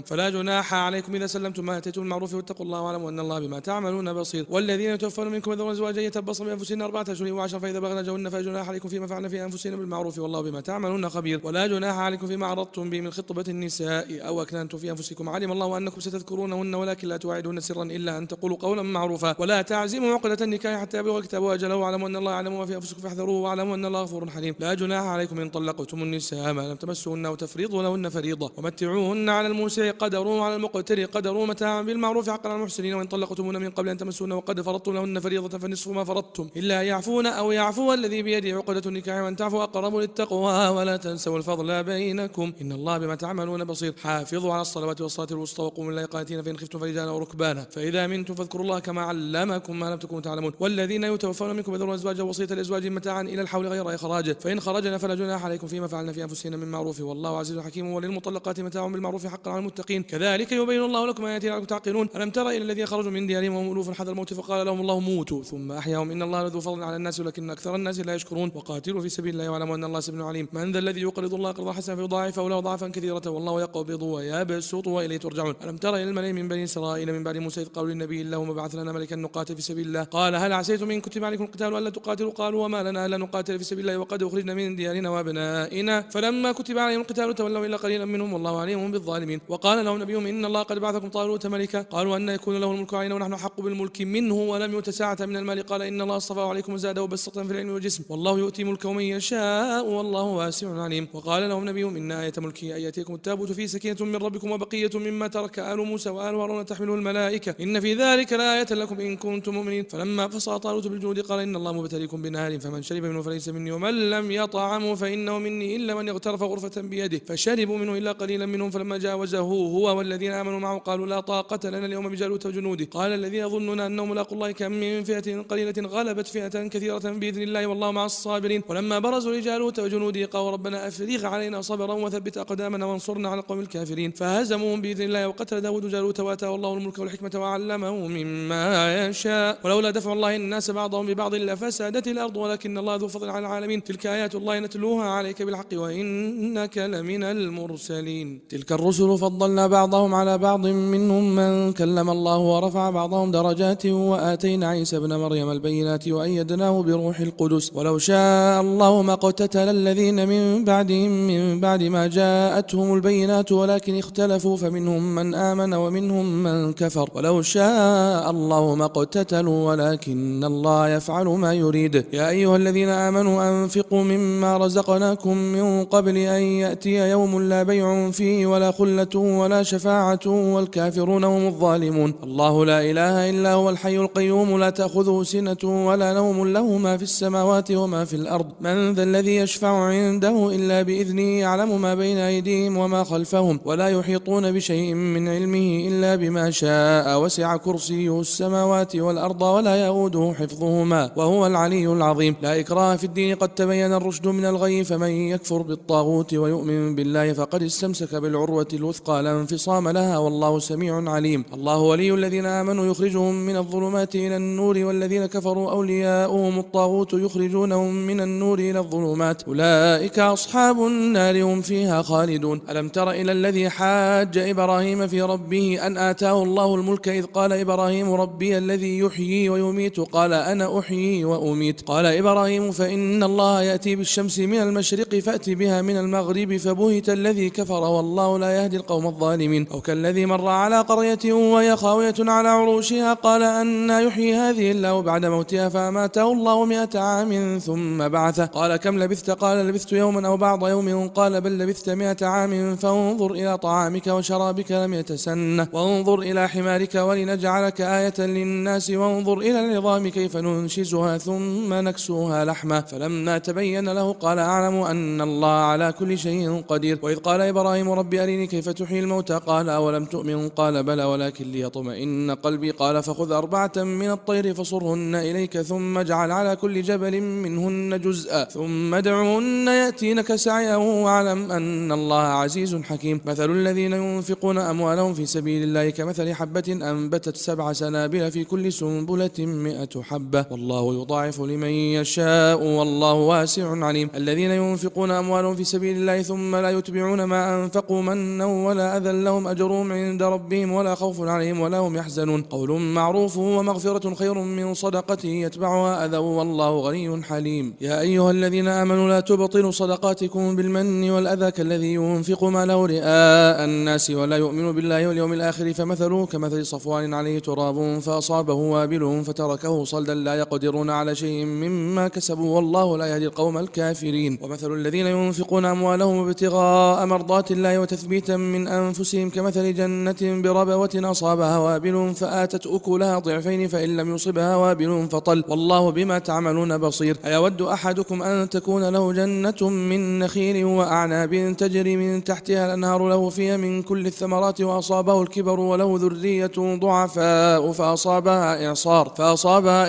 Speaker 1: فلا جناح عليكم إذا سلمتم ما آتيتم بالمعروف واتقوا الله واعلموا أن الله بما تعملون بصير والذين يتوفون منكم يذرون أزواجا يتربصن بأنفسهن 4 أشهر و10 فإذا بلغن أجلهن فلا جناح عليكم فيما فعلن في أنفسهن بالمعروف والله بما تعملون خبير ولا جناح عليكم فيما عرضتم به من خطبة النساء أو أكننتم في أنفسكم علم الله أنكم ستذكرونهن ولكن لا توعدون سرا إلا أن تقولوا قولا معروفا ولا تعزموا عقدة النكاح حتى يبلغ الكتاب أجله واعلموا أن الله يعلم ما في أنفسكم فاحذروه واعلموا أن الله غفور حليم لا جناح عليكم إن طلقتم النساء ما لم تمسوهن وتفريضوا لهن فريضة ومتعوهن على الموسع قدر وعلى المقتر قدر متاعا بالمعروف حقا على المحسنين وإن طلقتموهن من قبل أن تمسوهن وقد فرضتم لهن فريضة فنصف ما فرضتم إلا يعفون أو يعفو الذي بيده عقدة النكاح وأن تعفوا أقرب للتقوى ولا تنسوا الفضل بينكم إن الله بما تعملون بصير حافظوا على الصلوات والصلاة الوسطى وقوموا لله قانتين فإن خفتم فرجالا أو ركبانا فإذا منتم فاذكروا الله كما علمكم ما لم تكونوا تعلمون والذين يتوفون منكم يذرون أزواجا وصية لأزواجهم متاعا إلى الحول غير إخراج فإن خرجنا فلا جناح عليكم فيما فعلنا في أنفسهن من معروف والله عزيز حكيم وللمطلقات متاع بالمعروف حقا على المتقين كذلك يبين الله لكم آياته لعلكم تعقلون ألم تر إلى الذين خرجوا من ديارهم وهم ألوف حذر الموت فقال لهم الله موتوا ثم أحياهم إن الله لذو فضل على الناس ولكن أكثر الناس لا يشكرون وقاتلوا في سبيل الله واعلموا أن الله سميع عليم من ذا الذي يقرض الله قرضا حسنا فيضاعفه له ضعفا كثيرة والله يقبض ويبسط وإليه ترجعون ألم تر إلى الملأ من بني إسرائيل من بعد موسى إذ قالوا للنبي اللهم ابعث لنا ملكا نقاتل في سبيل الله قال هل عسيتم إن كتب عليكم القتال ألا تقاتلوا قالوا وما لنا ألا نقاتل في سبيل الله وقد أخرجنا من ديارنا وأبنائنا فلما كتب عليهم القتال تولوا إلا قليلا منهم والله عليم بالظالمين وقال لهم نبيهم إن الله قد بعثكم طالوت ملكا قالوا أن يكون له الملك علينا ونحن أحق بالملك منه ولم يؤت ساعة من المال قال إن الله اصطفاه عليكم وزاده بسطة في العلم والجسم والله يؤتي ملكه من يشاء والله واسع عليم وقال لهم نبيهم إن آية ملكه أن يأتيكم التابوت فيه سكينة من ربكم وبقية مما ترك آل موسى وآل هارون تحمله الملائكة إن في ذلك لآية لكم إن كنتم مؤمنين فلما فصل طالوت بالجنود قال إن الله مبتليكم بنهر فمن شرب منه فليس مني ومن لم يطعمه فإنه مني إلا من اغترف غرفة بيده فشربوا منه إلا قليلا منهم فلما جاوزه هو والذين آمنوا معه قالوا لا طاقة لنا اليوم بجالوت وجنوده قال الذين يظنون أنهم ملاقوا الله كم من فئة قليلة غلبت فئة كثيرة بإذن الله والله مع الصابرين ولما برزوا لجالوت وجنوده قالوا ربنا أفرغ علينا صبرا وثبت أقدامنا وانصرنا على القوم الكافرين فهزموهم بإذن الله وقتل داود جالوت وآتاه الله الملك والحكمة وعلمه مما يشاء ولولا دفع الله الناس بعضهم ببعض لفسدت الأرض ولكن الله ذو فضل على العالمين تلك آيات الله نتلوها عليك بالحق وإنك لمن المرسلين تلك الرسل فضلنا بعضهم على بعض منهم من كلم الله ورفع بعضهم درجات وآتينا عيسى ابن مريم البينات وأيدناه بروح القدس ولو شاء الله ما اقتتل الذين من بعدهم من بعد ما جاءتهم البينات ولكن اختلفوا فمنهم من آمن ومنهم من كفر ولو شاء الله ما اقتتلوا ولكن الله يفعل ما يريد يا أيها الذين آمنوا أنفقوا مما رزقناكم من قبل أن يأتي يوم لا بيع فيه ولا خلة ولا شفاعة والكافرون هم الظالمون الله لا إله إلا هو الحي القيوم لا تأخذه سنة ولا نوم له ما في السماوات وما في الأرض من ذا الذي يشفع عنده إلا بإذنه يعلم ما بين أيديهم وما خلفهم ولا يحيطون بشيء من علمه إلا بما شاء وسع كرسيه السماوات والأرض ولا يؤوده حفظهما وهو العلي العظيم. لا إكراه في الدين قد تبين الرشد من الغي فمن يكفر بالطاغوت ويؤمن بالله فقد استمسك بالعروة الوثقى لا انفصام لها والله سميع عليم. الله ولي الذين آمنوا يخرجهم من الظلمات إلى النور والذين كفروا أولياؤهم الطاغوت يخرجونهم من النور إلى الظلمات أولئك أصحاب النار هم فيها خالدون. ألم تر إلى الذي حاج إبراهيم في ربه أن آتاه الله الملك إذ قال إبراهيم ربي الذي يحيي ويميت قال أنا أحيي وأميت قال إبراهيم فإن الله يأتي بالشمس من المشرق فأت بها من المغرب فبهت الذي كفر والله لا يهدي القوم الظالمين. أو كالذي مر على قرية وهي خاوية على عروشها قال أنى يحيي هذه الله بعد موتها فأماته الله 100 عام ثم بعثه قال كم لبثت قال لبثت يوما أو بعض يوم قال بل لبثت 100 عام فانظر إلى طعامك وشرابك لم يتسنه وانظر إلى حمارك ولنجعلك آية للناس وانظر إلى العظام كيف ننشزها ثم نكسوها لحما فلما تبين له قال أعلم أن الله على كل شيء قدير. وإذ قال إبراهيم رب أرني كيف تحيي الموتى قال أولم تؤمن قال بلى ولكن ليطمئن قلبي قال فخذ 4 من الطير فصرهن إليك ثم اجعل على كل جبل منهن جزءا ثم ادعهن يأتينك سعيا واعلم أن الله عزيز حكيم. مثل الذين ينفقون أموالهم في سبيل الله كمثل حبة أنبتت 7 سنابل في كل سنبلة 100 حبة والله يضاعف لمن يشاء والله واسع عليم. الذين ينفقون أموالهم في سبيل الله ثم لا يتبعون ما أنفقوا منا ولا أذى لهم أجرهم عند ربهم ولا خوف عليهم ولا هم يحزنون. قول معروف ومغفرة خير من صدقة يتبعها أذى والله غني حليم. يا أيها الذين آمنوا لا تبطلوا صدقاتكم بالمن والأذى كالذي ينفق ماله رئاء الناس ولا يؤمن بالله واليوم الآخر فمثله كمثل صفوان عليه تراب فأصابه وابل فتركه صلدا لا يقدرون على شيء مما كسبوا والله لا يهدي القوم الكافرين. ومثل الذين ينفقون أموالهم ابتغاء مرضات الله وتثبيتا من أنفسهم كمثل جنة بربوة أصابها وابل فآتت أكلها ضعفين فإن لم يصبها وابل فطل والله بما تعملون بصير. أيود أحدكم أن تكون له جنة من نخيل وأعناب تجري من تحتها الأنهار له فيها من كل الثمرات وأصابه الكبر وله ذرية ضعفاء فأصابها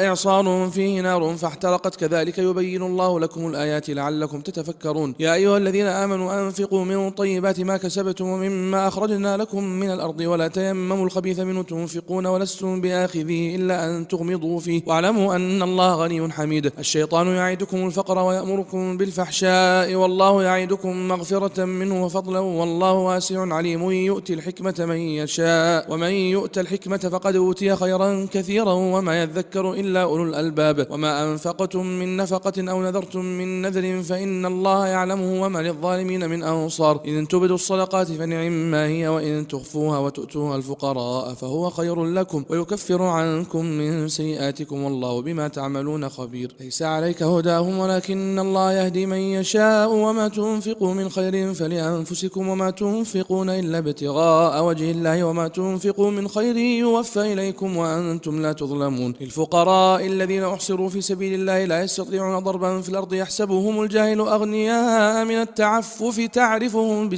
Speaker 1: إعصار فيه نار فاحترقت كذلك يبين الله لكم الآيات لعلكم تتفكرون. يا أيها الذين آمنوا أنفقوا من طيبات ما كسبتم ومما أخرجنا لكم من الأرض ولا تيمموا الخبيث منه تنفقون ولستم بآخذيه إلا أن تغمضوا فيه واعلموا أن الله غني حميد. الشيطان يعدكم الفقر ويأمركم بالفحشاء والله يعدكم مغفرة منه وفضلا والله واسع عليم. يؤتي الحكمة من يشاء ومن يؤت الحكمة فقد أوتي خيرا كثيرا وما يذكر إلا أولو الألباب. وما أنفقتم من نفقة أو نذرتم من نذر فإن الله يعلمه وما للظالمين من أنصار. إن تبدوا الصدقات فنعم ما هي وإن تخفوها وتؤتوها الفقراء فهو خير لكم ويكفر عنكم من سيئاتكم والله بما تعملون خبير. ليس عليك هداهم ولكن الله يهدي من يشاء وما تنفقوا من خير فلأنفسكم وما تنفقون إلا ابتغاء وجه الله وما تنفقوا من خير يوفى إليكم وأنتم لا تظلمون. للفقراء الذين أحصروا في سبيل الله لا يستطيعون ضربا في الأرض يحسبهم الجاهل أغنياء من التعفف تعرفهم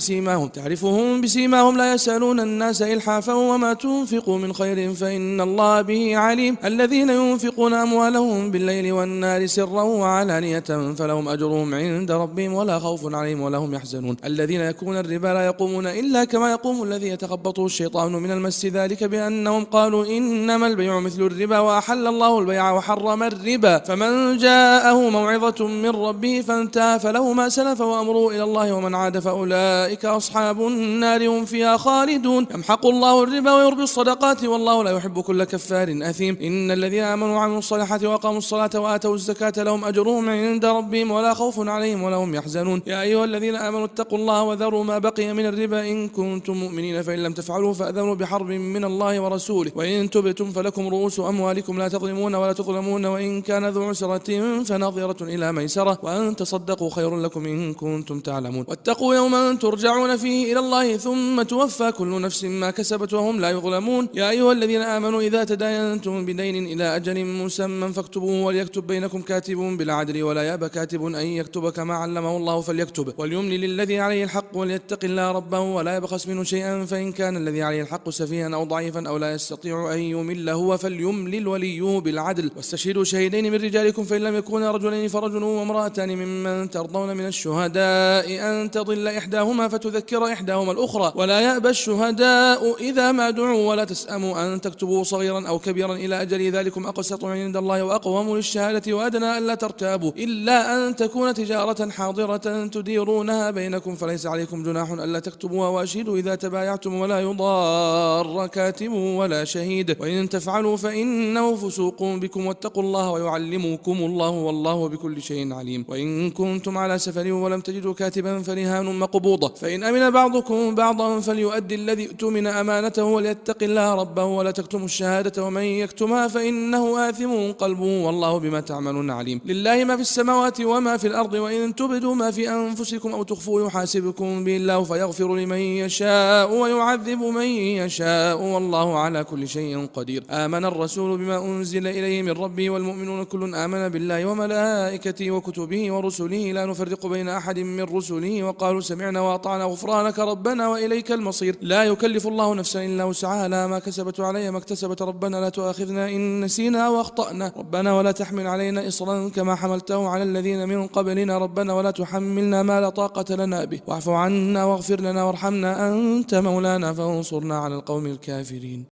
Speaker 1: بسيماهم لا يسألون الناس إلحافا وما تنفقوا من خير فإن الله به عليم. الذين ينفقون أموالهم بالليل والنار سرا وعلانية فلهم أجرهم عند ربهم ولا خوف عليهم ولا هم يحزنون. الذين يأكلون الربا لا يقومون إلا كما يقوم الذي يتخبطه الشيطان من المس ذلك بأنهم قالوا إنما البيع مثل الربا وأحل الله البيع وحرم الربا فمن جاءه موعظة من ربه فانتهى فله ما سلف وأمره إلى الله ومن عاد فأولئك أصحاب النار هم فيها خالدون. يمحق الله الربا ويربي الصدقات والله لا يحب كل كفار أثيم. إن الذين آمنوا وعملوا الصالحات وأقاموا الصلاة وآتوا الزكاة لهم أجرهم عند ربهم ولا خوف عليهم ولا هم يحزنون. يا أيها الذين آمنوا اتقوا الله وذروا ما بقي من الربا إن كنتم مؤمنين فإن لم تفعلوا فأذنوا بحرب من الله ورسوله وإن تبتم فلكم رؤوس أموالكم لا تظلمون ولا تظلمون وإن كان ذو عسرة فنظرة إلى ميسرة وأن تصدقوا خير لكم إن كنتم تعلمون. واتقوا يوما ترجعون فيه إلى الله ثم توفى كل نفس ما كسبت وهم لا يظلمون. يا أيها الذين آمنوا إذا تداينتم بدين إلى أجل مسمى فاكتبوه وليكتب بينكم كاتب بالعدل ولا يأبى كاتب أن يكتب كما علمه الله فليكتب وليملل للذي عليه الحق وليتق الله ربه ولا يبخس منه شيئا، فإن كان الذي عليه الحق سفيها أو ضعيفا أو لا يستطيع أن يمل هو فليملل وليه بالعدل، واستشهدوا شهيدين من رجالكم فإن لم يكونا رجلين فرجل وامرأتان ممن ترضون من الشهداء أن تضل إحداهما فتذكر إحداهما الأخرى، ولا يأبى الشهداء إذا ما دعوا ولا تسأموا أن تكتبوا صغيرا أو كبيرا إلى أجل ذلكم أقسط عند الله وأقوم للشهادة وأدنى ألا ترتابوا إلا أن تكون تجارة حاضرة تديرونها بينكم فليس عليكم جناح ألا تكتبوها، وأشهدوا إذا تبايعتم ولا يضار كاتب ولا شهيد، وإن تفعلوا فإنه فسوق بكم واتقوا الله ويعلمكم الله والله بكل شيء عليم. وإن كنتم على سفر ولم تجدوا كاتبا فرهان مقبوضة، فإن أمن بعضكم بعضا فليؤدي الذي اؤتمن أمانته وليتق الله ربه ولا تكتموا الشهادة ومن يكتمها فإنه آثم قلبه والله بما تعملون عليم. لله ما في السماوات وما في الأرض، وإن تبدوا ما في أنفسكم أو تخفوا يحاسبكم به الله فيغفر لمن يشاء ويعذب من يشاء والله على كل شيء قدير. آمن الرسول بما أنزل إليه من ربه والمؤمنون كل آمن بالله وملائكته وكتبه ورسله لا نفرق بين أحد من رسله وقالوا سمعنا وأطعنا غفرانك ربنا وإليك المصير. لا يكلف الله نفسا إلا وسعها لها ما كسبت وعليها ما اكتسبت ربنا لا تؤاخذنا إن نسينا وأخطأنا ربنا ولا تحمل علينا إصرا كما حملته على الذين من قبلنا ربنا ولا تحملنا ما لا طاقة لنا به واعف عنا واغفر لنا وارحمنا أنت مولانا فانصرنا على القوم الكافرين.